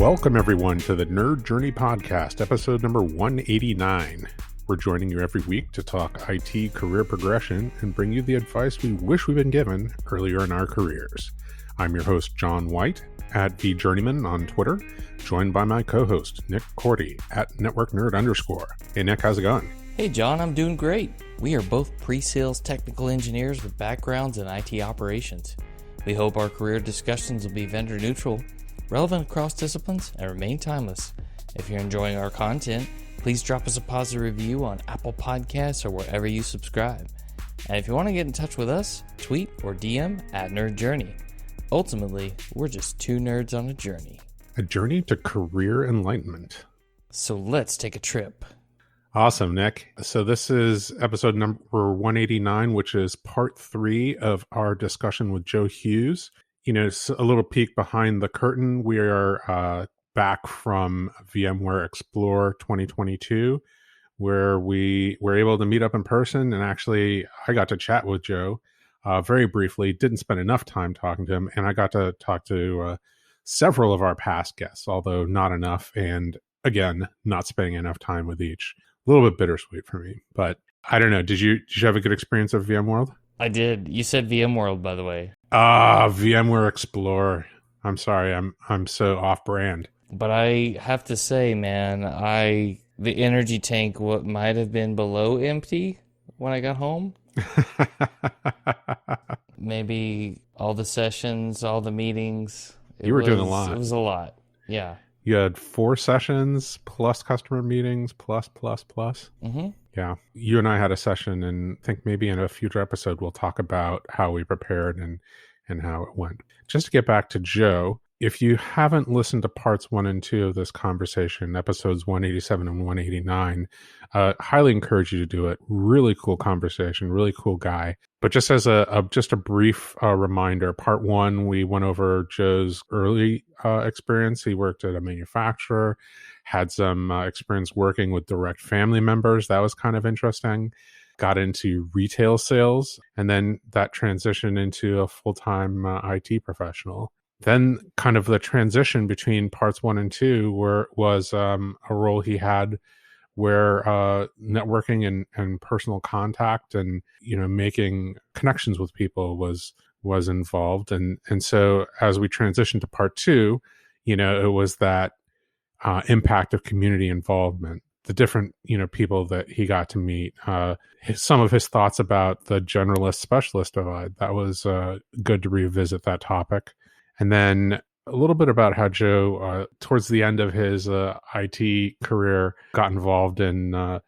Welcome, everyone, to the Nerd Journey Podcast, episode number 189. We're joining you every week to talk IT career progression and bring you the advice we wish we'd been given earlier in our careers. I'm your host, John White, at VJourneyman on Twitter, joined by my co-host, Nick Cordy, at NetworkNerd_. Hey, Nick, how's it going? Hey, John, I'm doing great. We are both pre-sales technical engineers with backgrounds in IT operations. We hope our career discussions will be vendor neutral, relevant across disciplines, and remain timeless. If you're enjoying our content, please drop us a positive review on Apple Podcasts or wherever you subscribe. And if you want to get in touch with us, tweet or DM at Nerd Journey. Ultimately, we're just two nerds on a journey. A journey to career enlightenment. So let's take a trip. Awesome, Nick. So this is episode number 189, which is part 3 of our discussion with Joe Houghes. You know, it's a little peek behind the curtain. We are back from VMware Explore 2022, where we were able to meet up in person. And actually, I got to chat with Joe very briefly. Didn't spend enough time talking to him. And I got to talk to several of our past guests, although not enough. And again, not spending enough time with each. A little bit bittersweet for me. But I don't know. Did you have a good experience at VMworld? I did. You said VMworld, by the way. VMware Explore. I'm sorry, I'm so off-brand. But I have to say, man, the energy tank might have been below empty when I got home. Maybe all the sessions, all the meetings. You were doing a lot. It was a lot, yeah. You had 4 sessions, plus customer meetings, plus. Mm-hmm. Yeah. You and I had a session, and I think maybe in a future episode, we'll talk about how we prepared and how it went. Just to get back to Joe, if you haven't listened to parts 1 and 2 of this conversation, episodes 187 and 189, highly encourage you to do it. Really cool conversation, really cool guy. But just as a brief reminder, part 1, we went over Joe's early experience. He worked at a manufacturer, had some experience working with direct family members. That was kind of interesting. Got into retail sales, and then that transitioned into a full-time IT professional. Then kind of the transition between parts 1 and 2 was a role he had where networking and personal contact and, you know, making connections with people was involved. And so as we transitioned to part 2, you know, it was that impact of community involvement. The different, you know, people that he got to meet, some of his thoughts about the generalist specialist divide. That was good to revisit that topic. And then a little bit about how Joe, towards the end of his IT career, got involved in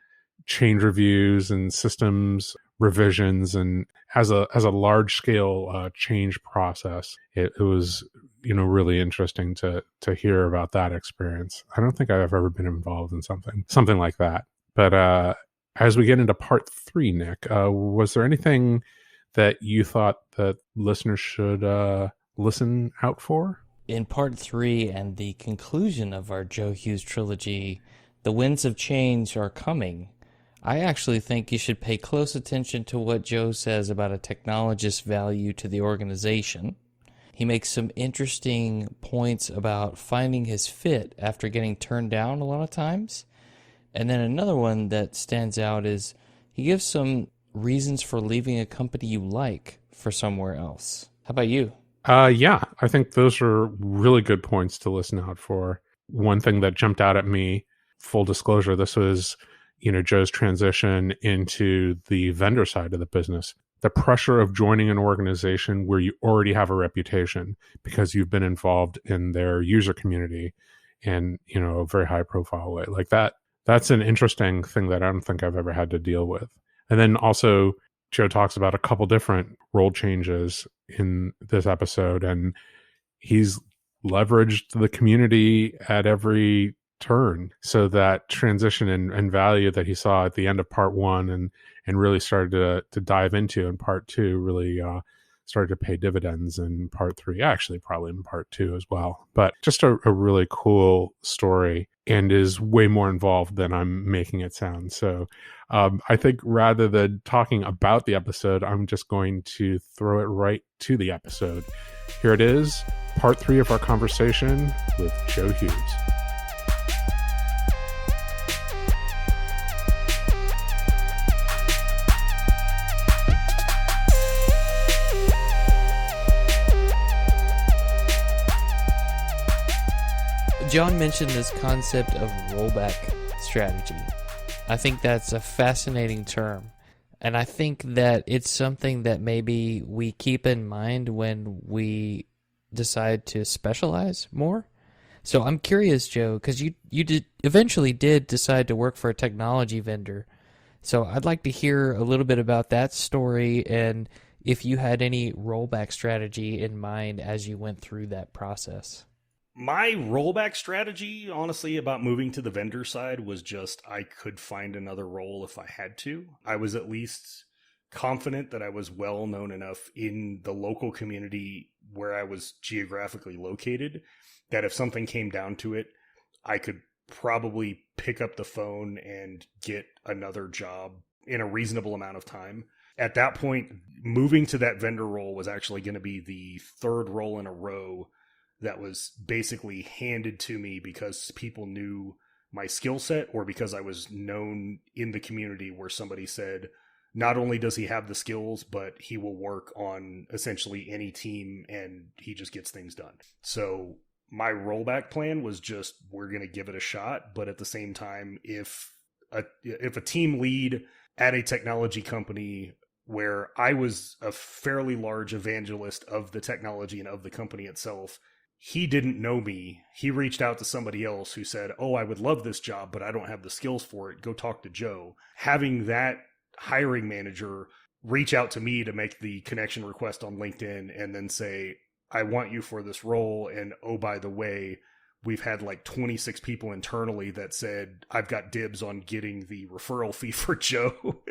change reviews and systems revisions, and as a large scale change process. It was, you know, really interesting to hear about that experience. I don't think I've ever been involved in something like that. But as we get into part 3, Nick, was there anything that you thought that listeners should listen out for? In part 3 and the conclusion of our Joe Houghes trilogy, The Winds of Change Are Coming, I actually think you should pay close attention to what Joe says about a technologist's value to the organization. He makes some interesting points about finding his fit after getting turned down a lot of times. And then another one that stands out is he gives some reasons for leaving a company you like for somewhere else. How about you? Yeah, I think those are really good points to listen out for. One thing that jumped out at me, full disclosure, this was, you know, Joe's transition into the vendor side of the business. The pressure of joining an organization where you already have a reputation because you've been involved in their user community in, you know, a very high profile way. Like that's an interesting thing that I don't think I've ever had to deal with. And then also Joe talks about a couple different role changes in this episode, and he's leveraged the community at every turn. So that transition and value that he saw at the end of part 1 and really started to dive into in part 2 really started to pay dividends in part 3, actually probably in part 2 as well. But just a really cool story. and is way more involved than I'm making it sound. So I think rather than talking about the episode, I'm just going to throw it right to the episode. Here it is, part 3 of our conversation with Joe Houghes. John mentioned this concept of rollback strategy. I think that's a fascinating term. And I think that it's something that maybe we keep in mind when we decide to specialize more. So I'm curious, Joe, because you eventually did decide to work for a technology vendor. So I'd like to hear a little bit about that story and if you had any rollback strategy in mind as you went through that process. My rollback strategy, honestly, about moving to the vendor side was just I could find another role if I had to. I was at least confident that I was well known enough in the local community where I was geographically located that if something came down to it, I could probably pick up the phone and get another job in a reasonable amount of time. At that point, moving to that vendor role was actually going to be the third role in a row that was basically handed to me because people knew my skill set or because I was known in the community where somebody said, not only does he have the skills, but he will work on essentially any team and he just gets things done. So my rollback plan was just, we're going to give it a shot. But at the same time, if a team lead at a technology company where I was a fairly large evangelist of the technology and of the company itself, he didn't know me. He reached out to somebody else who said, oh, I would love this job, but I don't have the skills for it. Go talk to Joe. Having that hiring manager reach out to me to make the connection request on LinkedIn and then say, I want you for this role. And oh, by the way, we've had like 26 people internally that said, I've got dibs on getting the referral fee for Joe.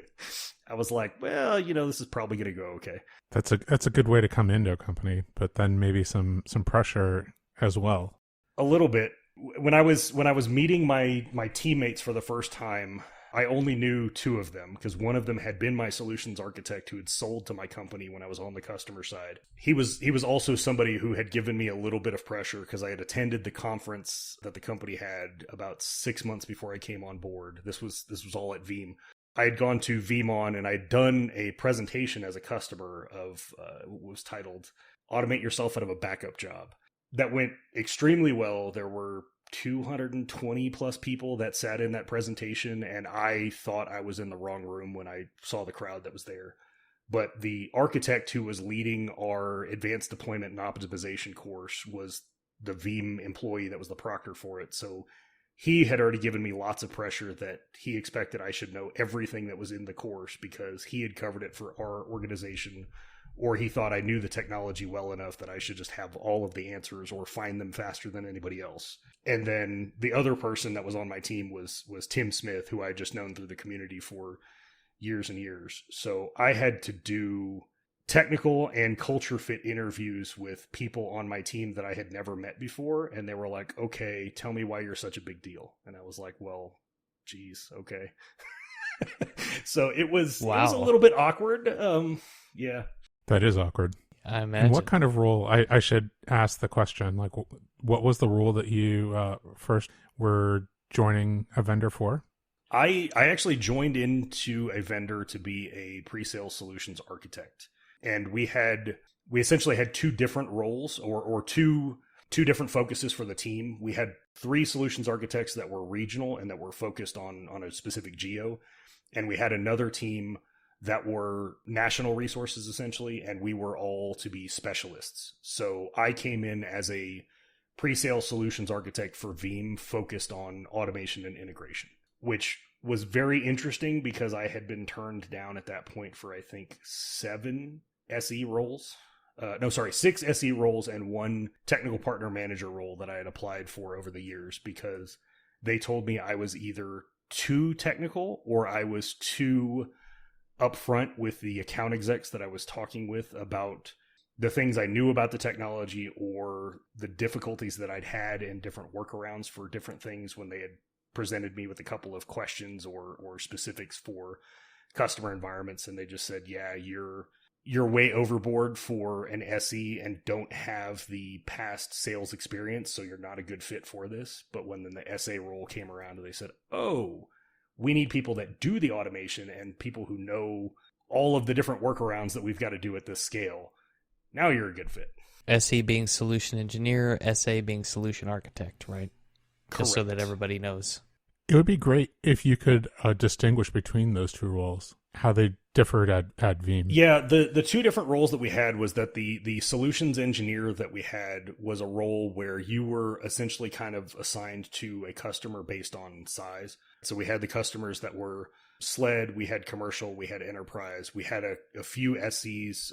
I was like, well, this is probably going to go okay. That's a good way to come into a company, but then maybe some pressure as well. A little bit. When I was meeting my teammates for the first time, I only knew 2 of them because one of them had been my solutions architect who had sold to my company when I was on the customer side. He was also somebody who had given me a little bit of pressure because I had attended the conference that the company had about 6 months before I came on board. This was all at Veeam. I had gone to Veeam and I'd done a presentation as a customer of was titled "Automate Yourself Out of a Backup Job." That went extremely well. There were 220 plus people that sat in that presentation, and I thought I was in the wrong room when I saw the crowd that was there. But the architect who was leading our advanced deployment and optimization course was the Veeam employee that was the proctor for it. So he had already given me lots of pressure that he expected I should know everything that was in the course because he had covered it for our organization, or he thought I knew the technology well enough that I should just have all of the answers or find them faster than anybody else. And then the other person that was on my team was Tim Smith, who I had just known through the community for years and years. So I had to do technical and culture fit interviews with people on my team that I had never met before. And they were like, okay, tell me why you're such a big deal. And I was like, well, geez, okay. So it was a little bit awkward. Yeah. That is awkward. I imagine. And what kind of role, I should ask the question, like what was the role that you first were joining a vendor for? I actually joined into a vendor to be a pre-sales solutions architect. And we essentially had 2 different roles or two different focuses for the team. We had 3 solutions architects that were regional and that were focused on a specific geo. And we had another team that were national resources essentially, and we were all to be specialists. So I came in as a pre-sales solutions architect for Veeam focused on automation and integration, which was very interesting because I had been turned down at that point for, I think, 6 SE roles and 1 technical partner manager role that I had applied for over the years because they told me I was either too technical or I was too upfront with the account execs that I was talking with about the things I knew about the technology or the difficulties that I'd had in different workarounds for different things when they had presented me with a couple of questions or specifics for customer environments. And they just said, yeah, you're way overboard for an SE and don't have the past sales experience, so you're not a good fit for this. But when then the SA role came around and they said, oh, we need people that do the automation and people who know all of the different workarounds that we've got to do at this scale, now you're a good fit. SE being solution engineer, SA being solution architect, right? Just so Correct. that everybody knows. It would be great if you could distinguish between those two roles, how they differed at Veeam. Yeah, the two different roles that we had was that the solutions engineer that we had was a role where you were essentially kind of assigned to a customer based on size. So we had the customers that were SLED, we had commercial, we had enterprise, we had a few SEs,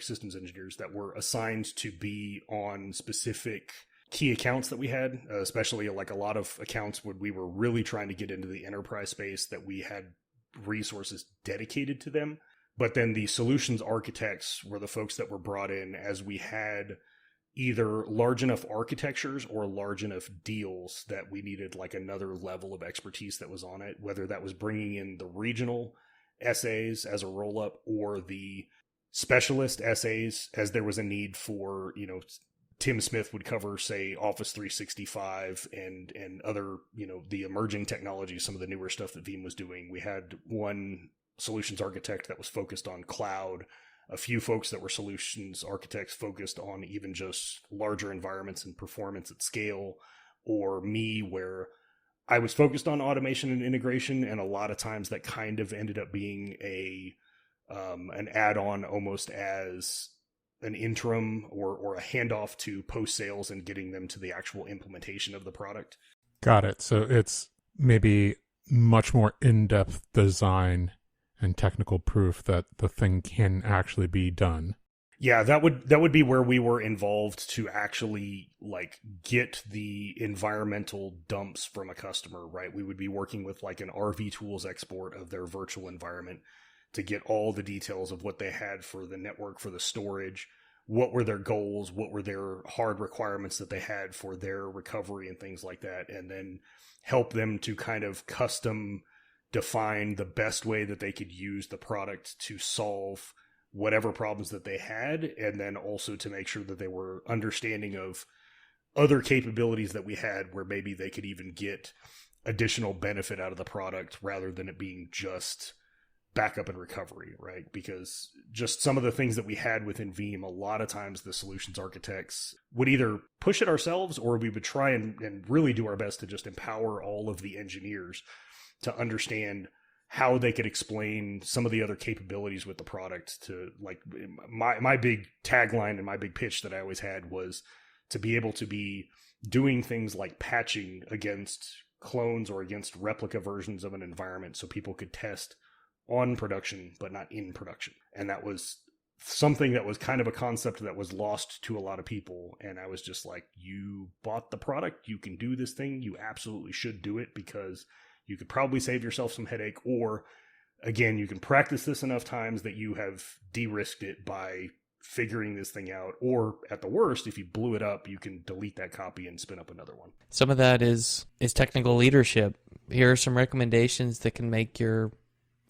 systems engineers that were assigned to be on specific key accounts that we had, especially like a lot of accounts when we were really trying to get into the enterprise space that we had resources dedicated to them. But then the solutions architects were the folks that were brought in as we had either large enough architectures or large enough deals that we needed like another level of expertise that was on it, whether that was bringing in the regional SAs as a roll up or the specialist SAs as there was a need for, Tim Smith would cover, say, Office 365 and other, the emerging technologies, some of the newer stuff that Veeam was doing. We had one solutions architect that was focused on cloud, a few folks that were solutions architects focused on even just larger environments and performance at scale, or me where I was focused on automation and integration. And a lot of times that kind of ended up being an add-on almost as an interim or a handoff to post-sales and getting them to the actual implementation of the product. Got it. So it's maybe much more in-depth design and technical proof that the thing can actually be done. Yeah, that would be where we were involved to actually like get the environmental dumps from a customer, right? We would be working with like an RV Tools export of their virtual environment to get all the details of what they had for the network, for the storage, what were their goals, what were their hard requirements that they had for their recovery and things like that, and then help them to kind of custom define the best way that they could use the product to solve whatever problems that they had, and then also to make sure that they were understanding of other capabilities that we had where maybe they could even get additional benefit out of the product rather than it being just backup and recovery, right? Because just some of the things that we had within Veeam, a lot of times the solutions architects would either push it ourselves or we would try and really do our best to just empower all of the engineers to understand how they could explain some of the other capabilities with the product. To like my big tagline and my big pitch that I always had was to be able to be doing things like patching against clones or against replica versions of an environment so people could test on production, but not in production. And that was something that was kind of a concept that was lost to a lot of people. And I was just like, you bought the product, you can do this thing, you absolutely should do it because you could probably save yourself some headache. Or again, you can practice this enough times that you have de-risked it by figuring this thing out. Or at the worst, if you blew it up, you can delete that copy and spin up another one. Some of that is technical leadership. Here are some recommendations that can make your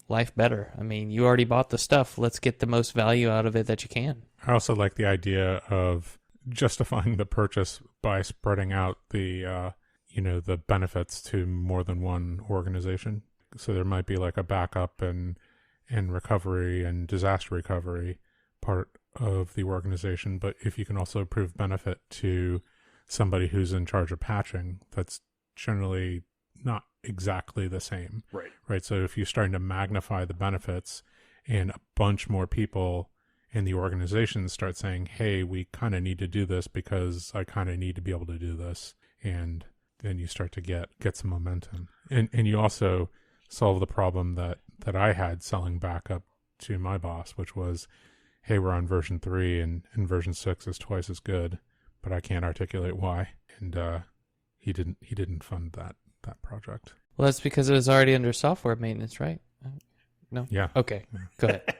life better. I mean, you already bought the stuff. Let's get the most value out of it that you can. I also like the idea of justifying the purchase by spreading out the the benefits to more than one organization. So there might be like a backup and recovery and disaster recovery part of the organization, but if you can also prove benefit to somebody who's in charge of patching, that's generally not exactly the same. Right. So if you're starting to magnify the benefits and a bunch more people in the organization start saying, hey, we kind of need to do this because I kind of need to be able to do this. And then you start to get some momentum. And you also solve the problem that I had selling backup to my boss, which was, hey, we're on version 3 and version 6 is twice as good, but I can't articulate why. And he didn't fund that project. Well, that's because it was already under software maintenance, right? No? Yeah. Okay, go ahead.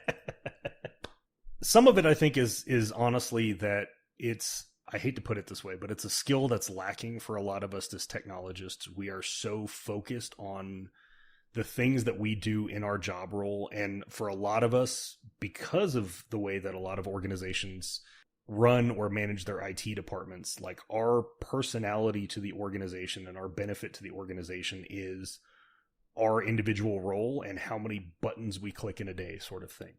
Some of it I think is honestly that it's, I hate to put it this way, but it's a skill that's lacking for a lot of us as technologists. We are so focused on the things that we do in our job role. And for a lot of us, because of the way that a lot of organizations run or manage their IT departments, like our personality to the organization and our benefit to the organization is our individual role and how many buttons we click in a day, sort of thing.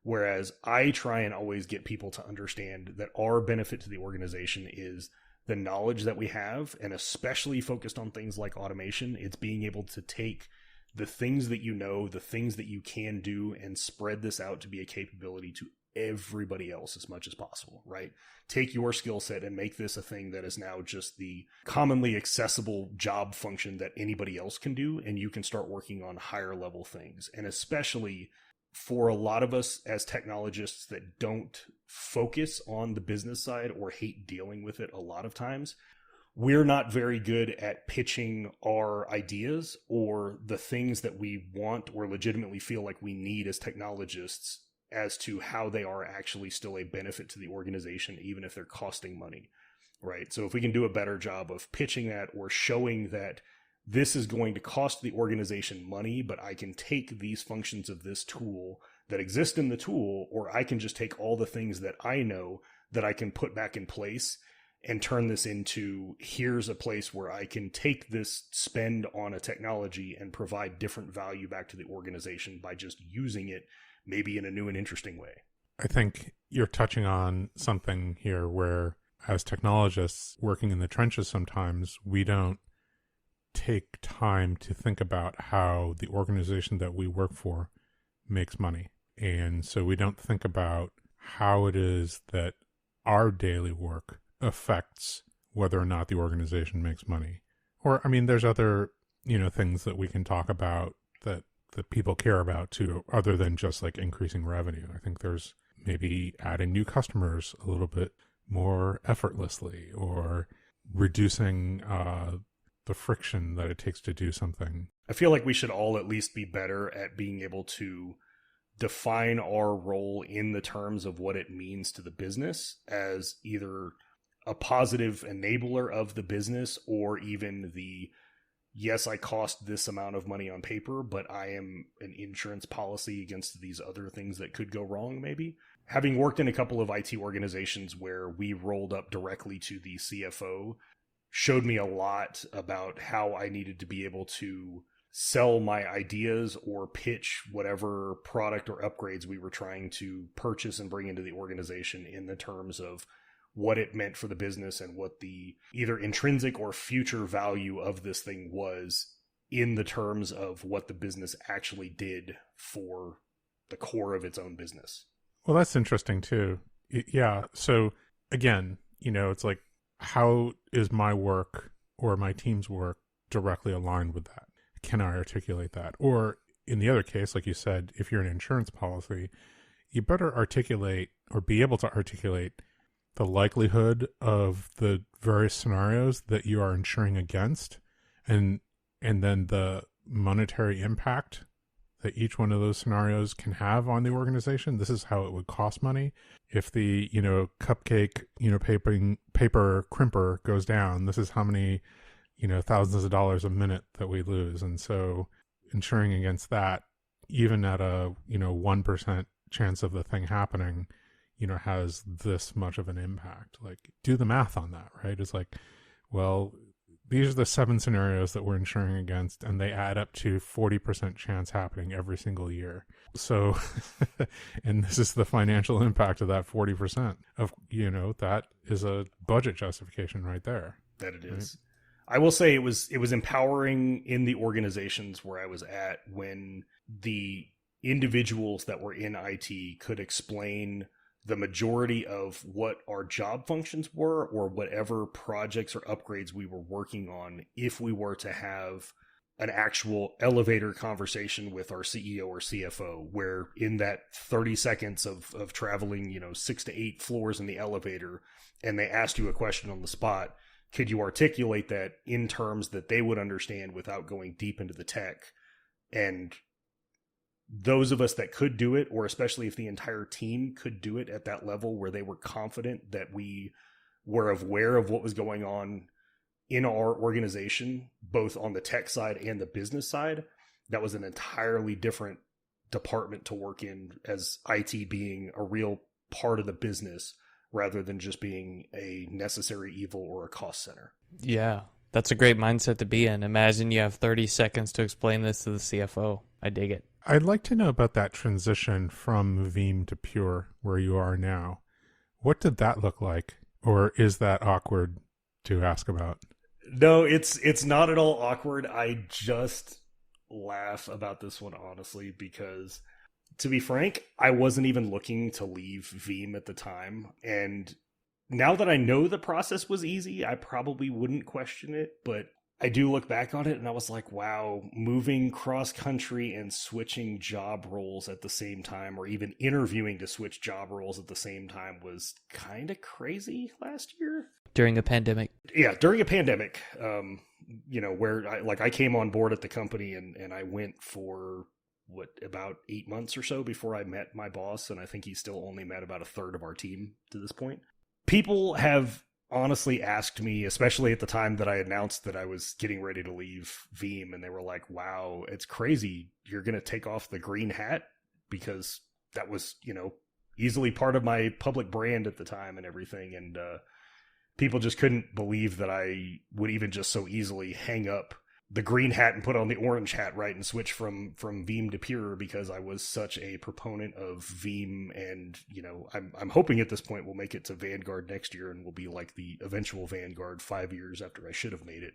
Whereas I try and always get people to understand that our benefit to the organization is the knowledge that we have, and especially focused on things like automation, it's being able to take the things that you know, the things that you can do, and spread this out to be a capability to everybody else as much as possible, right? Take your skill set and make this a thing that is now just the commonly accessible job function that anybody else can do, and you can start working on higher level things. And especially for a lot of us as technologists that don't focus on the business side or hate dealing with it a lot of times, we're not very good at pitching our ideas or the things that we want or legitimately feel like we need as technologists as to how they are actually still a benefit to the organization, even if they're costing money, right? So if we can do a better job of pitching that or showing that this is going to cost the organization money, but I can take these functions of this tool that exist in the tool, or I can just take all the things that I know that I can put back in place and turn this into, here's a place where I can take this spend on a technology and provide different value back to the organization by just using it maybe in a new and interesting way. I think you're touching on something here where, as technologists working in the trenches, sometimes we don't take time to think about how the organization that we work for makes money. And so we don't think about how it is that our daily work affects whether or not the organization makes money. Or, I mean, there's other, things that we can talk about that people care about too, other than just like increasing revenue. I think there's maybe adding new customers a little bit more effortlessly, or reducing the friction that it takes to do something. I feel like we should all at least be better at being able to define our role in the terms of what it means to the business as either a positive enabler of the business, or even the, yes, I cost this amount of money on paper, but I am an insurance policy against these other things that could go wrong, maybe. Having worked in a couple of IT organizations where we rolled up directly to the CFO showed me a lot about how I needed to be able to sell my ideas or pitch whatever product or upgrades we were trying to purchase and bring into the organization in the terms of what it meant for the business and what the either intrinsic or future value of this thing was in the terms of what the business actually did for the core of its own business. Well, that's interesting too. Yeah. So again, it's like, how is my work or my team's work directly aligned with that? Can I articulate that? Or in the other case, like you said, if you're an insurance policy, you better articulate or be able to articulate the likelihood of the various scenarios that you are insuring against, and then the monetary impact that each one of those scenarios can have on the organization. This is how it would cost money. If the, cupcake, paper crimper goes down, this is how many, thousands of dollars a minute that we lose. And so insuring against that, even at a, 1% chance of the thing happening, has this much of an impact. Like, do the math on that, right? It's like, well, these are the 7 scenarios that we're insuring against, and they add up to 40% chance happening every single year. So, and this is the financial impact of that 40% of, that is a budget justification right there. That it is. Right? I will say it was empowering in the organizations where I was at when the individuals that were in IT could explain the majority of what our job functions were, or whatever projects or upgrades we were working on, if we were to have an actual elevator conversation with our CEO or CFO, where in that 30 seconds of traveling, 6 to 8 floors in the elevator, and they asked you a question on the spot, could you articulate that in terms that they would understand without going deep into the tech, and those of us that could do it, or especially if the entire team could do it at that level where they were confident that we were aware of what was going on in our organization, both on the tech side and the business side, that was an entirely different department to work in, as IT being a real part of the business rather than just being a necessary evil or a cost center. Yeah, that's a great mindset to be in. Imagine you have 30 seconds to explain this to the CFO. I dig it. I'd like to know about that transition from Veeam to Pure, where you are now. What did that look like? Or is that awkward to ask about? No, it's not at all awkward. I just laugh about this one, honestly, because to be frank, I wasn't even looking to leave Veeam at the time. And now that I know the process was easy, I probably wouldn't question it, but I do look back on it and I was like, wow, moving cross country and switching job roles at the same time, or even interviewing to switch job roles at the same time, was kind of crazy last year. During a pandemic. Yeah, during a pandemic, where I came on board at the company and I went for about 8 months or so before I met my boss. And I think he still only met about a third of our team to this point. People have honestly asked me, especially at the time that I announced that I was getting ready to leave Veeam, and they were like, wow, it's crazy. You're going to take off the green hat, because that was, easily part of my public brand at the time and everything. And people just couldn't believe that I would even just so easily hang up the green hat and put on the orange hat, right, and switch from Veeam to Pure, because I was such a proponent of Veeam. And I'm hoping at this point we'll make it to Vanguard next year, and we'll be like the eventual Vanguard 5 years after I should have made it.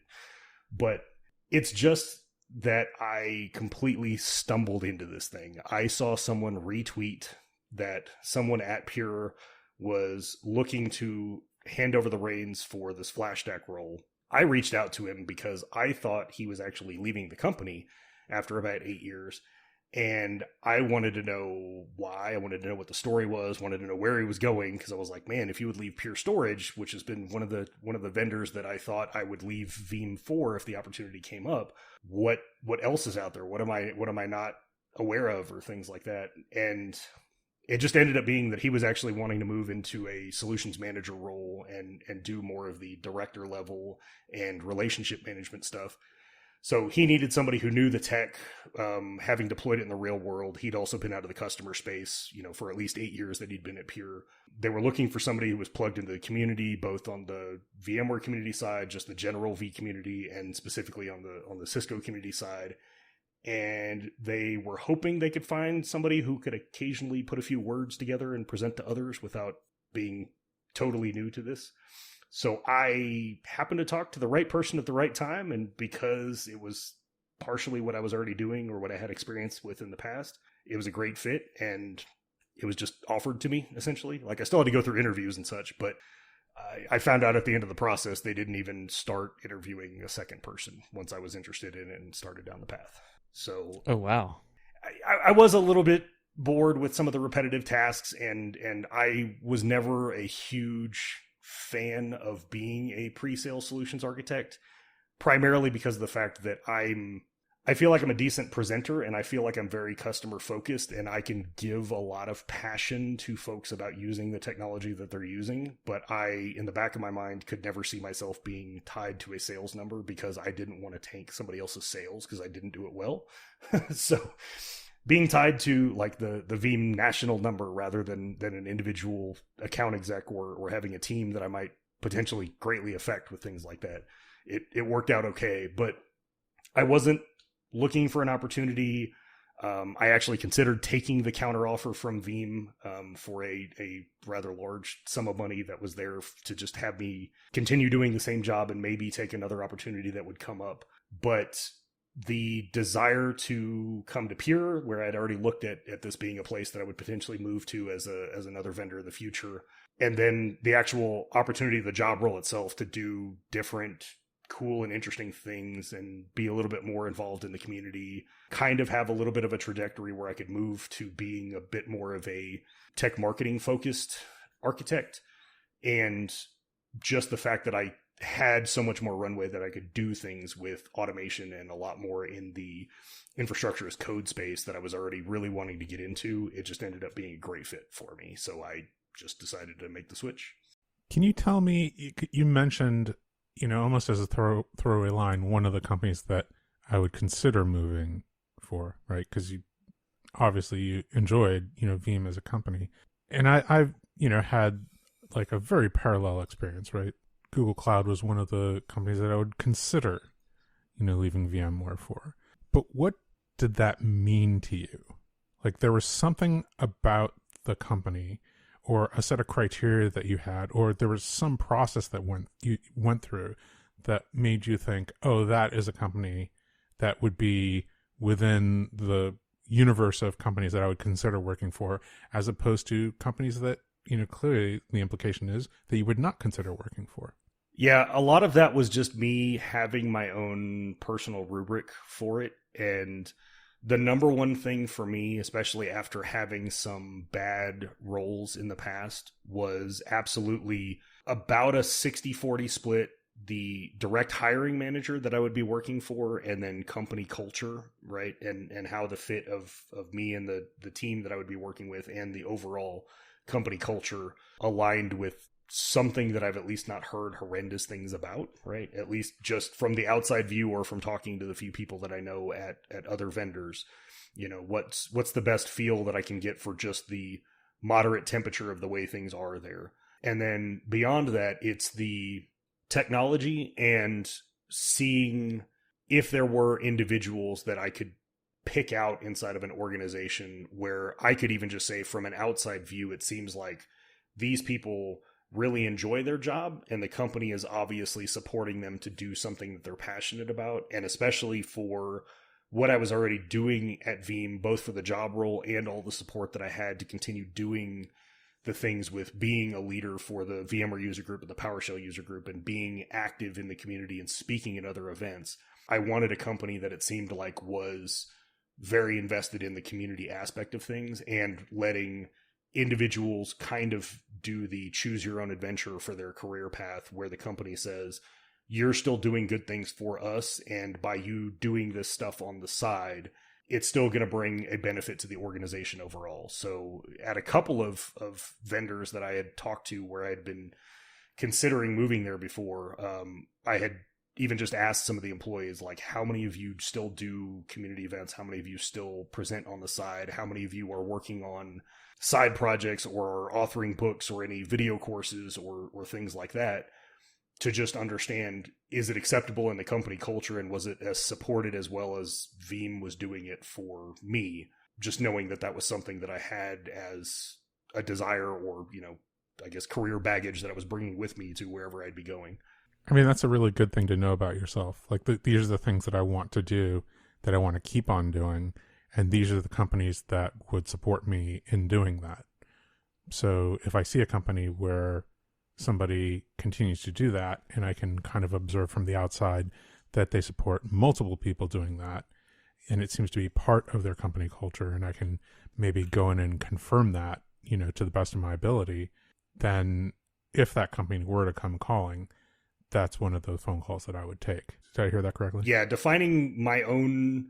But it's just that I completely stumbled into this thing. I saw someone retweet that someone at Pure was looking to hand over the reins for this flash stack role. I reached out to him because I thought he was actually leaving the company after about 8 years. And I wanted to know why. I wanted to know what the story was, wanted to know where he was going, because I was like, man, if he would leave Pure Storage, which has been one of the vendors that I thought I would leave Veeam for if the opportunity came up, what else is out there? What am I not aware of, or things like that? And it just ended up being that he was actually wanting to move into a solutions manager role and do more of the director level and relationship management stuff. So he needed somebody who knew the tech, having deployed it in the real world. He'd also been out of the customer space, for at least 8 years that he'd been at Pure. They were looking for somebody who was plugged into the community, both on the VMware community side, just the general V community, and specifically on the Cisco community side. And they were hoping they could find somebody who could occasionally put a few words together and present to others without being totally new to this. So I happened to talk to the right person at the right time, and because it was partially what I was already doing or what I had experience with in the past, it was a great fit, and it was just offered to me, essentially. Like, I still had to go through interviews and such, but I found out at the end of the process they didn't even start interviewing a second person once I was interested in it and started down the path. So, oh wow, I was a little bit bored with some of the repetitive tasks, and I was never a huge fan of being a pre-sale solutions architect, primarily because of the fact that I feel like I'm a decent presenter, and I feel like I'm very customer focused, and I can give a lot of passion to folks about using the technology that they're using. But I, in the back of my mind, could never see myself being tied to a sales number, because I didn't want to tank somebody else's sales because I didn't do it well. So being tied to like the Veeam national number rather than an individual account exec or having a team that I might potentially greatly affect with things like that, it worked out okay. But I wasn't looking for an opportunity. I actually considered taking the counteroffer from Veeam for a rather large sum of money that was there to just have me continue doing the same job and maybe take another opportunity that would come up. But the desire to come to Pure, where I'd already looked at this being a place that I would potentially move to as another vendor in the future, and then the actual opportunity, the job role itself, to do different cool and interesting things and be a little bit more involved in the community, kind of have a little bit of a trajectory where I could move to being a bit more of a tech marketing focused architect. And just the fact that I had so much more runway that I could do things with automation and a lot more in the infrastructure as code space that I was already really wanting to get into. It just ended up being a great fit for me. So I just decided to make the switch. Can you tell me, you mentioned, almost as a throwaway line, one of the companies that I would consider moving for, right? Because you enjoyed, Veeam as a company. And I've, had like a very parallel experience, right? Google Cloud was one of the companies that I would consider, leaving VMware for. But what did that mean to you? Like, there was something about the company or a set of criteria that you had, or there was some process that you went through that made you think, oh, that is a company that would be within the universe of companies that I would consider working for, as opposed to companies that, clearly the implication is that you would not consider working for. Yeah, a lot of that was just me having my own personal rubric for it. And the number one thing for me, especially after having some bad roles in the past, was absolutely about a 60-40 split, the direct hiring manager that I would be working for, and then company culture, right? And how the fit of me and the team that I would be working with and the overall company culture aligned with something that I've at least not heard horrendous things about, right? At least just from the outside view or from talking to the few people that I know at other vendors, what's the best feel that I can get for just the moderate temperature of the way things are there. And then beyond that, it's the technology and seeing if there were individuals that I could pick out inside of an organization where I could even just say from an outside view, it seems like these people really enjoy their job and the company is obviously supporting them to do something that they're passionate about. And especially for what I was already doing at Veeam, both for the job role and all the support that I had to continue doing the things with being a leader for the VMware user group and the PowerShell user group and being active in the community and speaking at other events. I wanted a company that it seemed like was very invested in the community aspect of things and letting individuals kind of do the choose your own adventure for their career path, where the company says, you're still doing good things for us, and by you doing this stuff on the side, it's still going to bring a benefit to the organization overall. So at a couple of vendors that I had talked to where I had been considering moving there before, I had even just asked some of the employees, like, how many of you still do community events? How many of you still present on the side? How many of you are working on side projects or authoring books or any video courses or things like that, to just understand, is it acceptable in the company culture, and was it as supported as well as Veeam was doing it for me? Just knowing that was something that I had as a desire or, I guess career baggage that I was bringing with me to wherever I'd be going. I mean, that's a really good thing to know about yourself. Like, these are the things that I want to do, that I want to keep on doing, and these are the companies that would support me in doing that. So if I see a company where somebody continues to do that, and I can kind of observe from the outside that they support multiple people doing that, and it seems to be part of their company culture, and I can maybe go in and confirm that, to the best of my ability, then if that company were to come calling, that's one of those phone calls that I would take. Did I hear that correctly? Yeah, defining my own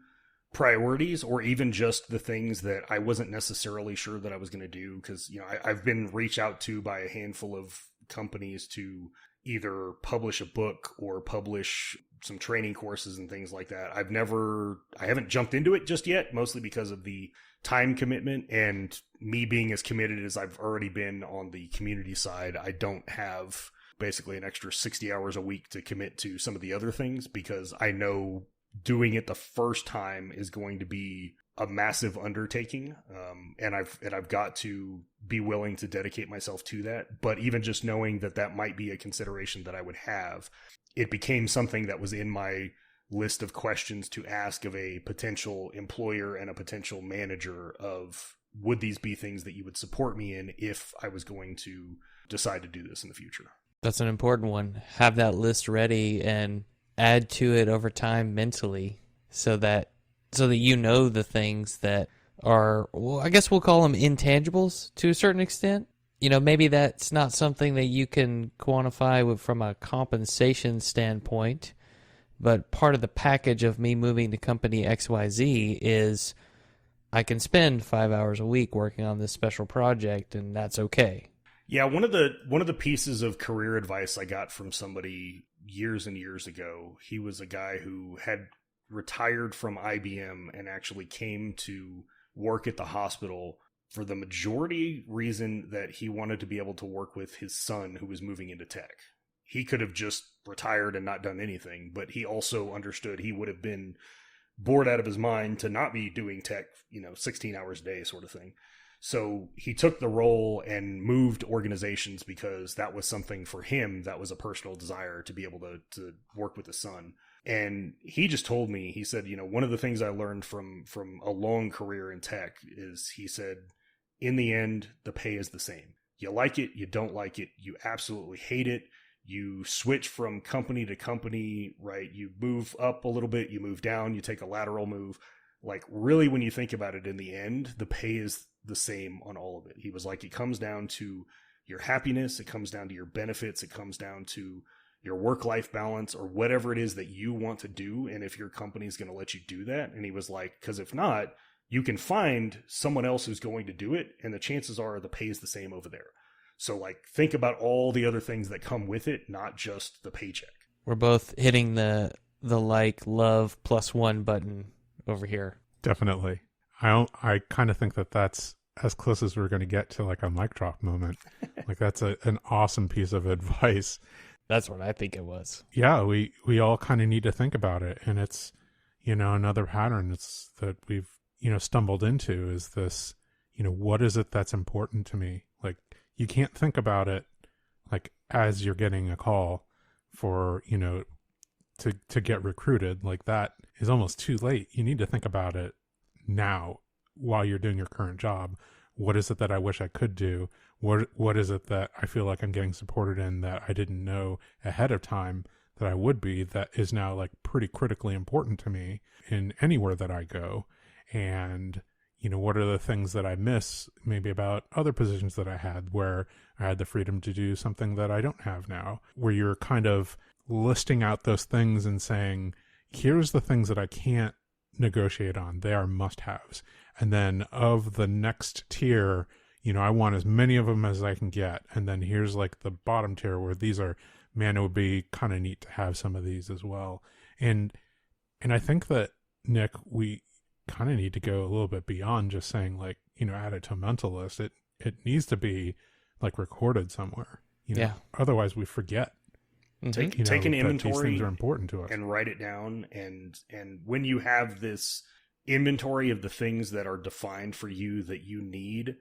priorities, or even just the things that I wasn't necessarily sure that I was going to do. Because, I've been reached out to by a handful of companies to either publish a book or publish some training courses and things like that. I haven't jumped into it just yet, mostly because of the time commitment and me being as committed as I've already been on the community side. I don't have basically an extra 60 hours a week to commit to some of the other things, because I know doing it the first time is going to be a massive undertaking. And I've got to be willing to dedicate myself to that. But even just knowing that might be a consideration that I would have, it became something that was in my list of questions to ask of a potential employer and a potential manager of, would these be things that you would support me in if I was going to decide to do this in the future? That's an important one. Have that list ready and add to it over time mentally, so that the things that are, well, I guess we'll call them intangibles to a certain extent. maybe that's not something that you can quantify from a compensation standpoint, but part of the package of me moving to company XYZ is I can spend 5 hours a week working on this special project, and that's okay. Yeah, one of the pieces of career advice I got from somebody years and years ago, he was a guy who had retired from IBM and actually came to work at the hospital for the majority reason that he wanted to be able to work with his son who was moving into tech. He could have just retired and not done anything, but he also understood he would have been bored out of his mind to not be doing tech, 16 hours a day sort of thing. So he took the role and moved organizations because that was something for him that was a personal desire to be able to work with his son. And he just told me, he said, one of the things I learned from a long career in tech is, he said, in the end, the pay is the same. You like it, you don't like it, you absolutely hate it. You switch from company to company, right? You move up a little bit, you move down, you take a lateral move. Like, really, when you think about it, in the end, the pay is the same on all of it. He was like, it comes down to your happiness, it comes down to your benefits, it comes down to your work-life balance, or whatever it is that you want to do, and if your company's going to let you do that. And he was like, because if not, you can find someone else who's going to do it, and the chances are the pay is the same over there. So, like, think about all the other things that come with it, not just the paycheck. We're both hitting the love +1 button over here. Definitely. I kind of think that that's as close as we're going to get to like a mic drop moment. Like, that's an awesome piece of advice. That's what I think it was. Yeah, we all kind of need to think about it. And it's, another pattern that we've, stumbled into is this, what is it that's important to me? Like, you can't think about it like as you're getting a call for, to get recruited. Like, that is almost too late. You need to think about it now while you're doing your current job. What is it that I wish I could do? What is it that I feel like I'm getting supported in that I didn't know ahead of time that I would be, that is now like pretty critically important to me in anywhere that I go? And, what are the things that I miss maybe about other positions that I had where I had the freedom to do something that I don't have now, where you're kind of listing out those things and saying, here's the things that I can't negotiate on. They are must-haves. And then of the next tier, I want as many of them as I can get. And then here's like the bottom tier where these are, man, it would be kind of neat to have some of these as well. And I think that, Nick, we kind of need to go a little bit beyond just saying like, add it to a mental list. It needs to be like recorded somewhere, Yeah. Otherwise we forget. Mm-hmm. Take an inventory, these things are important to us, and write it down. And when you have this inventory of the things that are defined for you that you need,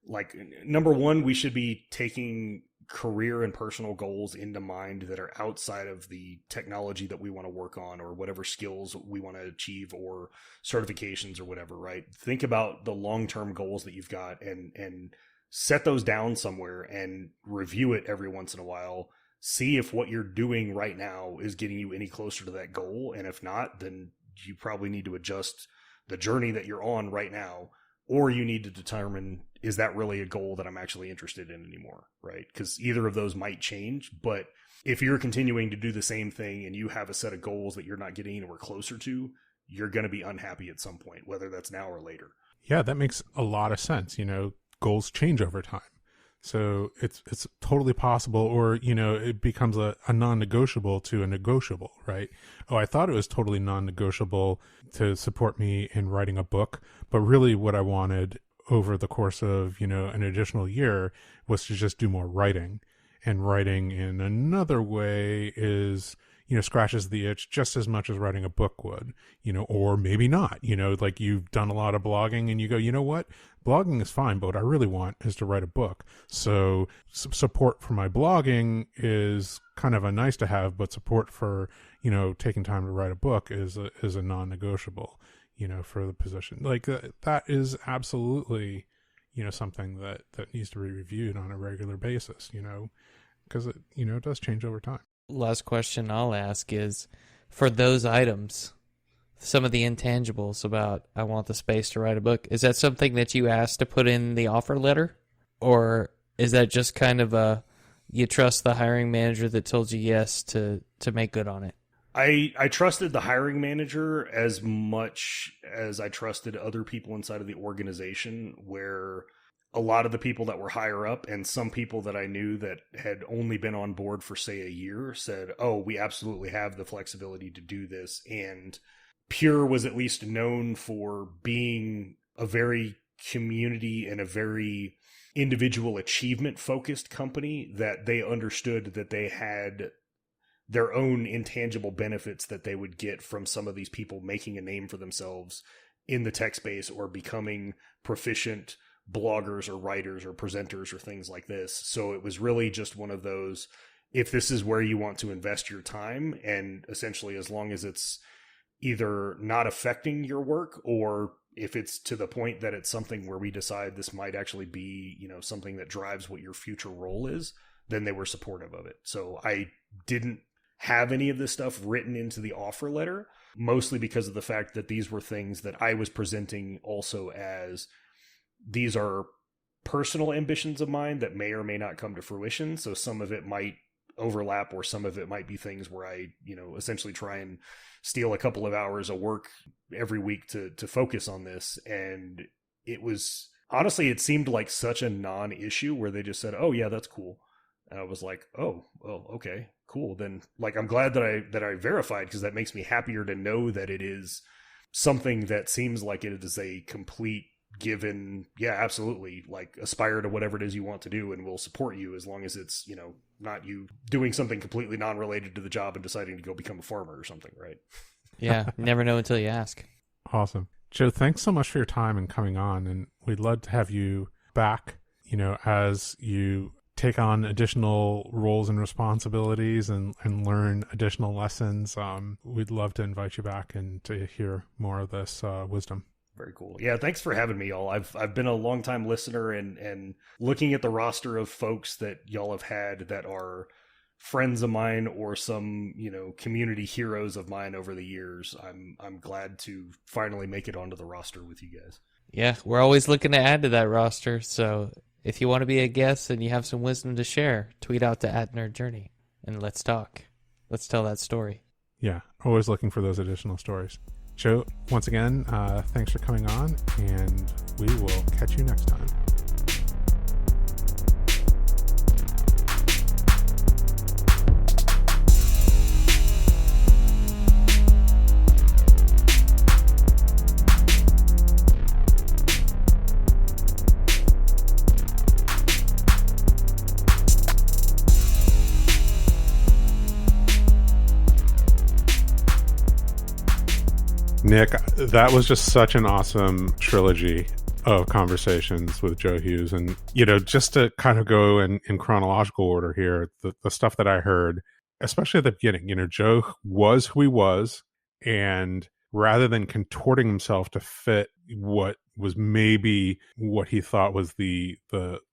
like, number one, we should be taking career and personal goals into mind that are outside of the technology that we want to work on, or whatever skills we want to achieve, or certifications or whatever, right? Think about the long-term goals that you've got and set those down somewhere and review it every once in a while. See if what you're doing right now is getting you any closer to that goal. And if not, then you probably need to adjust the journey that you're on right now, or you need to determine, is that really a goal that I'm actually interested in anymore, right? Because either of those might change. But if you're continuing to do the same thing and you have a set of goals that you're not getting anywhere closer to, you're going to be unhappy at some point, whether that's now or later. Yeah, that makes a lot of sense. Goals change over time. So it's totally possible, or, it becomes a non-negotiable to a negotiable, right? Oh, I thought it was totally non-negotiable to support me in writing a book, but really what I wanted over the course of, an additional year was to just do more writing. And writing in another way is, scratches the itch just as much as writing a book would, or maybe not, like you've done a lot of blogging and you go, you know what, blogging is fine, but what I really want is to write a book. So support for my blogging is kind of a nice to have, but support for, taking time to write a book is a non-negotiable, for the position. Like that is absolutely, something that needs to be reviewed on a regular basis, because it does change over time. Last question I'll ask is, for those items, some of the intangibles about I want the space to write a book, is that something that you asked to put in the offer letter? Or Is that just kind of you trust the hiring manager that told you yes to make good on it? I trusted the hiring manager as much as I trusted other people inside of the organization, where a lot of the people that were higher up and some people that I knew that had only been on board for, say, a year said, oh, we absolutely have the flexibility to do this. And Pure was at least known for being a very community and a very individual achievement focused company, that they understood that they had their own intangible benefits that they would get from some of these people making a name for themselves in the tech space or becoming proficient bloggers or writers or presenters or things like this. So it was really just one of those, if this is where you want to invest your time, and essentially as long as it's either not affecting your work, or if it's to the point that it's something where we decide this might actually be, something that drives what your future role is, then they were supportive of it. So I didn't have any of this stuff written into the offer letter, mostly because of the fact that these were things that I was presenting also as, these are personal ambitions of mine that may or may not come to fruition. So some of it might overlap, or some of it might be things where I, essentially try and steal a couple of hours of work every week to focus on this. And it was, honestly, it seemed like such a non-issue where they just said, oh yeah, that's cool. And I was like, oh, well, okay, cool. Then, like, I'm glad that I verified, because that makes me happier to know that it is something that seems like it is a complete given. Yeah, absolutely. Like, aspire to whatever it is you want to do, and we'll support you as long as it's, not you doing something completely non-related to the job and deciding to go become a farmer or something, right? Yeah, never know until you ask. Awesome. Joe, thanks so much for your time and coming on, and we'd love to have you back, as you take on additional roles and responsibilities and learn additional lessons. We'd love to invite you back and to hear more of this wisdom. Very cool. Yeah, thanks for having me, y'all. I've been a long time listener, and looking at the roster of folks that y'all have had that are friends of mine or some, community heroes of mine over the years, I'm glad to finally make it onto the roster with you guys. Yeah, we're always looking to add to that roster, so if you want to be a guest and you have some wisdom to share, tweet out to @NerdJourney and let's talk. Let's tell that story. Yeah, always looking for those additional stories. Joe, once again, thanks for coming on, and we will catch you next time. Nick, that was just such an awesome trilogy of conversations with Joe Houghes. And, just to kind of go in chronological order here, the stuff that I heard, especially at the beginning, Joe was who he was. And rather than contorting himself to fit what was maybe what he thought was the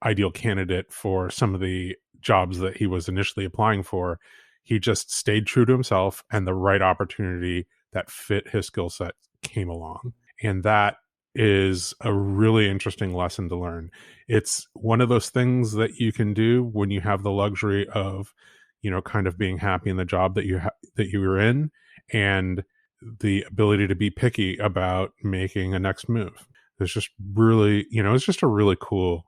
ideal candidate for some of the jobs that he was initially applying for, he just stayed true to himself, and the right opportunity that fit his skill set came along. And that is a really interesting lesson to learn. It's one of those things that you can do when you have the luxury of, kind of being happy in the job that you were in, and the ability to be picky about making a next move. It's just really, it's just a really cool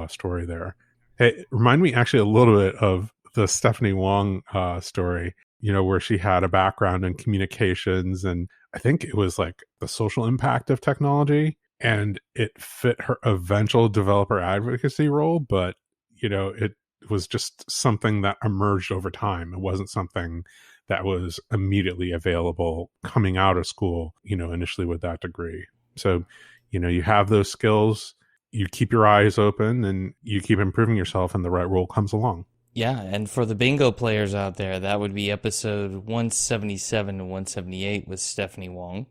story there. It reminded me actually a little bit of the Stephanie Wong story, where she had a background in communications, and I think it was like the social impact of technology, and it fit her eventual developer advocacy role, but, it was just something that emerged over time. It wasn't something that was immediately available coming out of school, initially with that degree. So, you have those skills, you keep your eyes open, and you keep improving yourself, and the right role comes along. Yeah, and for the bingo players out there, that would be episode 177 and 178 with Stephanie Wong.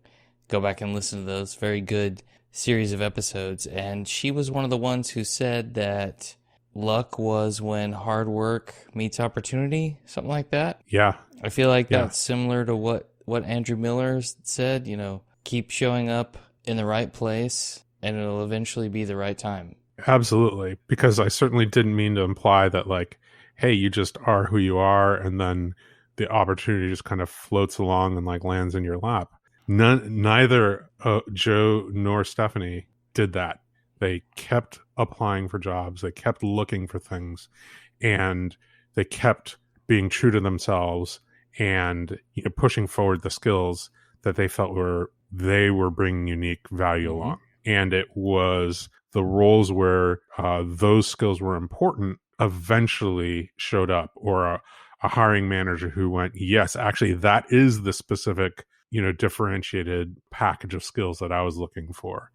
Go back and listen to those. Very good series of episodes. And she was one of the ones who said that luck was when hard work meets opportunity, something like that. Yeah. I feel like that's similar to what Andrew Miller said, keep showing up in the right place and it'll eventually be the right time. Absolutely. Because I certainly didn't mean to imply that, like, hey, you just are who you are, and then the opportunity just kind of floats along and like lands in your lap. Neither Joe nor Stephanie did that. They kept applying for jobs. They kept looking for things, and they kept being true to themselves and, you know, pushing forward the skills that they felt they were bringing unique value along. And it was the roles where those skills were important eventually showed up, or a hiring manager who went, yes, actually, that is the specific, you know, differentiated package of skills that I was looking for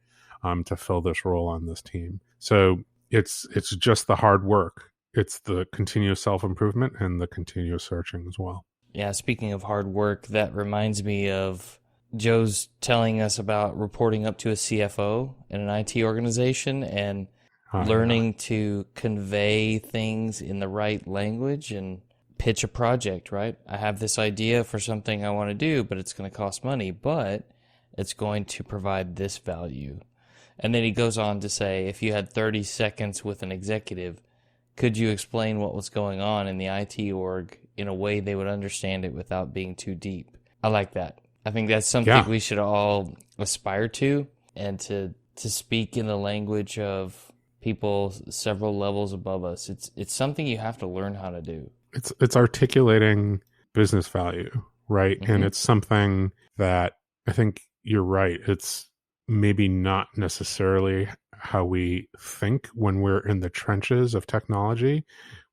to fill this role on this team. So it's just the hard work. It's the continuous self-improvement and the continuous searching as well. Yeah, speaking of hard work, that reminds me of Joe's telling us about reporting up to a CFO in an IT organization and learning to convey things in the right language and pitch a project, right? I have this idea for something I want to do, but it's going to cost money, but it's going to provide this value. And then he goes on to say, if you had 30 seconds with an executive, could you explain what was going on in the IT org in a way they would understand it without being too deep? I like that. I think that's something we should all aspire to, and to speak in the language of people several levels above us. It's something you have to learn how to do. It's articulating business value, right? And it's something that I think you're right. It's maybe not necessarily how we think when we're in the trenches of technology.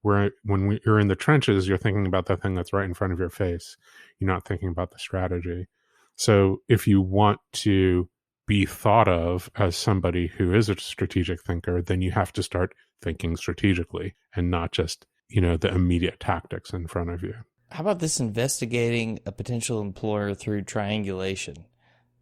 When you're in the trenches, you're thinking about the thing that's right in front of your face. You're not thinking about the strategy. So if you want to be thought of as somebody who is a strategic thinker, then you have to start thinking strategically and not just, you know, the immediate tactics in front of you. How about this investigating a potential employer through triangulation?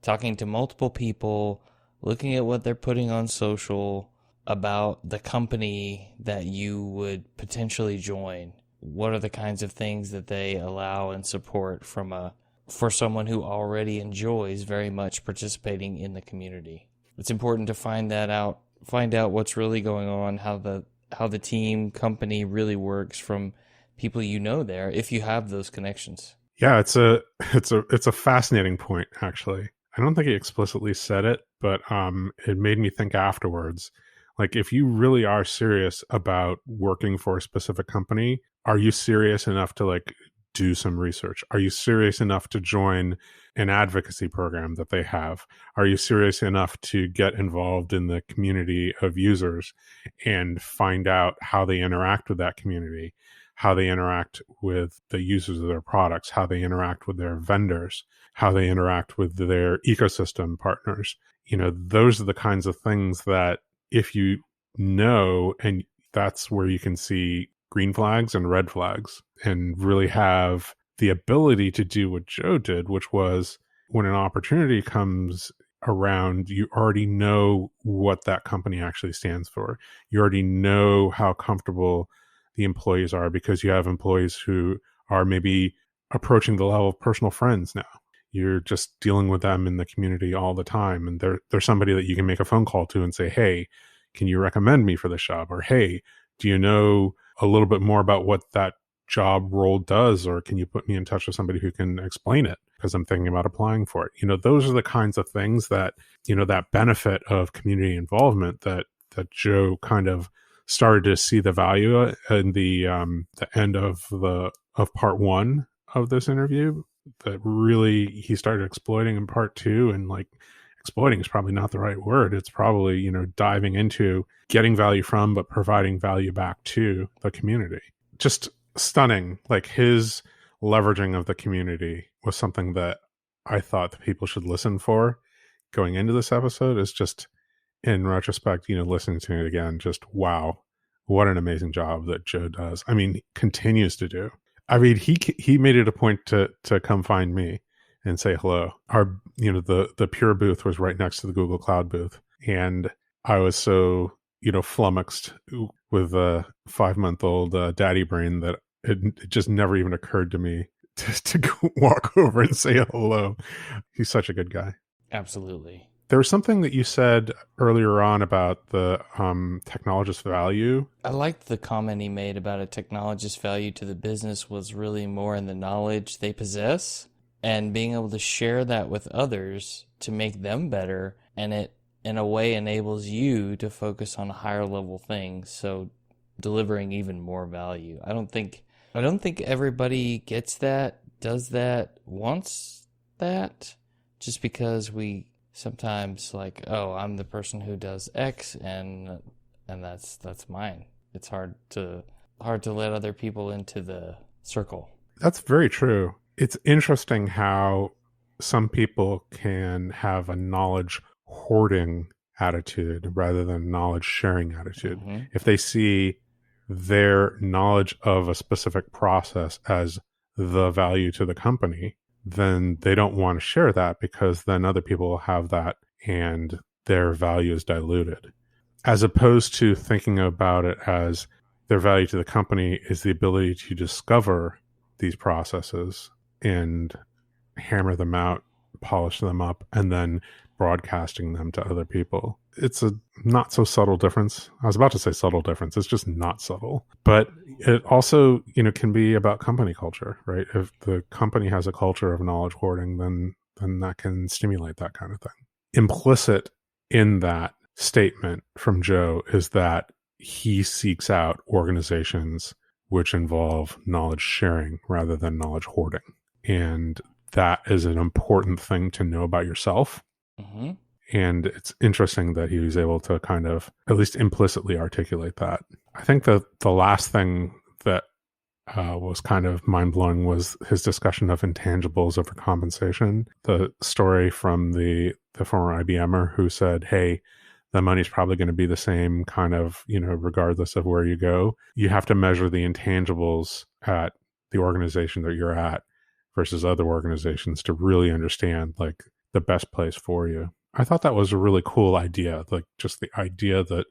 Talking to multiple people, looking at what they're putting on social about the company that you would potentially join. What are the kinds of things that they allow and support for someone who already enjoys very much participating in the community? It's important to find out what's really going on, how the team company really works from people you know there, if you have those connections. Yeah, it's a fascinating point, actually. I don't think he explicitly said it, but it made me think afterwards. Like, if you really are serious about working for a specific company, are you serious enough to like do some research? Are you serious enough to join an advocacy program that they have? Are you serious enough to get involved in the community of users and find out how they interact with that community, how they interact with the users of their products, how they interact with their vendors, how they interact with their ecosystem partners? You know, those are the kinds of things that if you know, and that's where you can see green flags and red flags and really have the ability to do what Joe did, which was when an opportunity comes around, you already know what that company actually stands for. You already know how comfortable the employees are because you have employees who are maybe approaching the level of personal friends now. You're just dealing with them in the community all the time. And they're somebody that you can make a phone call to and say, hey, can you recommend me for this job? Or, hey, do you know a little bit more about what that job role does? Or can you put me in touch with somebody who can explain it? Because I'm thinking about applying for it. You know, those are the kinds of things that, you know, that benefit of community involvement that Joe kind of started to see the value in the end of part one of this interview, that really he started exploiting in part two. And like, exploiting is probably not the right word. It's probably, you know, diving into getting value from, but providing value back to the community. Just stunning. Like, his leveraging of the community was something that I thought that people should listen for going into this episode. Is just, in retrospect, you know, listening to it again, just wow, what an amazing job that Joe does. I mean, continues to do. I mean, he made it a point to come find me and say hello. Our, you know, the Pure booth was right next to the Google Cloud booth, and I was so, you know, flummoxed with a 5-month-old daddy brain that it just never even occurred to me to go walk over and say hello. He's such a good guy. Absolutely. There was something that you said earlier on about the technologist value. I liked the comment he made about a technologist's value to the business was really more in the knowledge they possess and being able to share that with others to make them better. And it, in a way, enables you to focus on higher level things. So delivering even more value. I don't think everybody gets that, does that, wants that, just because we sometimes like, oh, I'm the person who does X and that's mine. It's hard to let other people into the circle. That's very true. It's interesting how some people can have a knowledge hoarding attitude rather than knowledge sharing attitude. Mm-hmm. If they see their knowledge of a specific process as the value to the company, then they don't want to share that because then other people will have that and their value is diluted. As opposed to thinking about it as their value to the company is the ability to discover these processes and hammer them out, polish them up, and then broadcasting them to other people. It's a not so subtle difference. I was about to say subtle difference. It's just not subtle. But it also, can be about company culture, right? If the company has a culture of knowledge hoarding, then that can stimulate that kind of thing. Implicit in that statement from Joe is that he seeks out organizations which involve knowledge sharing rather than knowledge hoarding. And that is an important thing to know about yourself. Mm-hmm. And it's interesting that he was able to kind of at least implicitly articulate that. I think that the last thing that was kind of mind-blowing was his discussion of intangibles over compensation. The story from the former IBMer who said, hey, the money's probably going to be the same kind of, regardless of where you go. You have to measure the intangibles at the organization that you're at versus other organizations to really understand like the best place for you. I thought that was a really cool idea, like just the idea that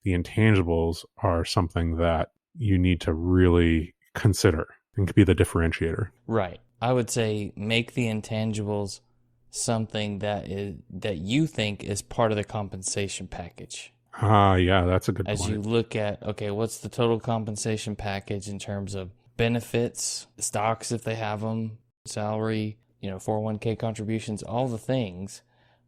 the intangibles are something that you need to really consider and could be the differentiator. Right. I would say make the intangibles something that you think is part of the compensation package. Yeah, that's a good point. As you look at, okay, what's the total compensation package in terms of benefits, stocks if they have them, salary, 401k contributions, all the things,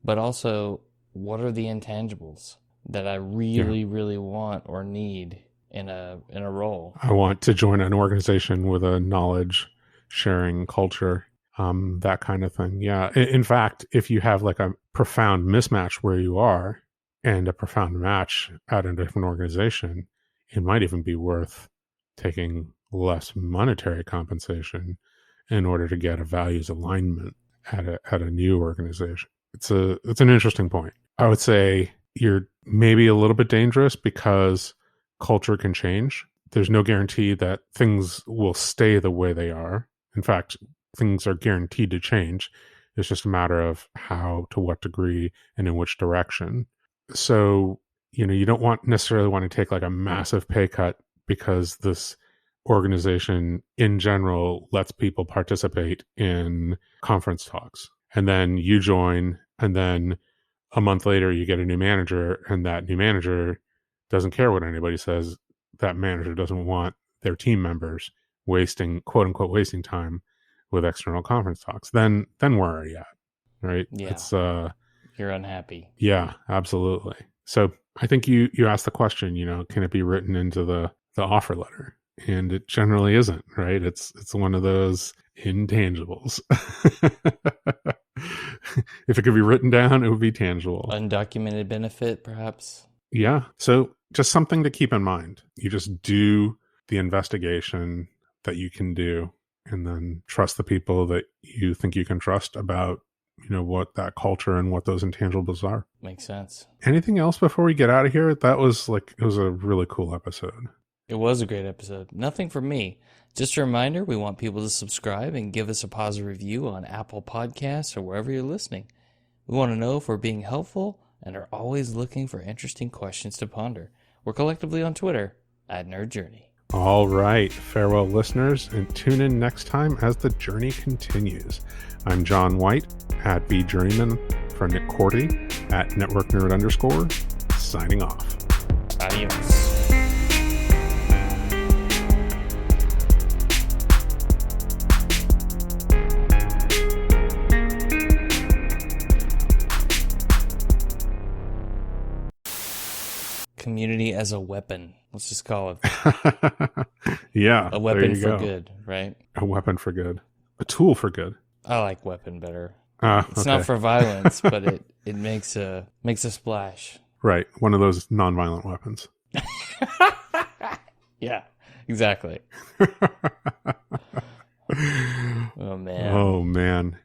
but also what are the intangibles that I really, really want or need in a role? I want to join an organization with a knowledge sharing culture, that kind of thing. Yeah. In fact, if you have like a profound mismatch where you are and a profound match at a different organization, it might even be worth taking less monetary compensation in order to get a values alignment at a new organization. It's an interesting point. I would say you're maybe a little bit dangerous because culture can change. There's no guarantee that things will stay the way they are. In fact, things are guaranteed to change. It's just a matter of how, to what degree, and in which direction. So, you don't necessarily want to take like a massive pay cut because this organization in general lets people participate in conference talks. And then you join, and then a month later you get a new manager, and that new manager doesn't care what anybody says. That manager doesn't want their team members wasting, quote unquote, wasting time with external conference talks. Then where are you at? Right? Yeah. It's you're unhappy. Yeah, absolutely. So I think you asked the question, can it be written into the offer letter? And it generally isn't, right? It's one of those intangibles. If it could be written down, it would be tangible. Undocumented benefit, perhaps? Yeah. So just something to keep in mind. You just do the investigation that you can do and then trust the people that you think you can trust about, what that culture and what those intangibles are. Makes sense. Anything else before we get out of here? That was it was a really cool episode. It was a great episode. Nothing from me. Just a reminder, we want people to subscribe and give us a positive review on Apple Podcasts or wherever you're listening. We want to know if we're being helpful and are always looking for interesting questions to ponder. We're collectively on Twitter @NerdJourney. All right. Farewell, listeners, and tune in next time as the journey continues. I'm John White @BJourneyman. For Nick Cordy at networknerd_, signing off. Adios. Community as a weapon. Let's just call it Yeah. a weapon for go. Good, right? A weapon for good. A tool for good. I like weapon better. It's Okay. not for violence, but it makes a splash. Right. One of those nonviolent weapons. Yeah, exactly. Oh man. Oh, man.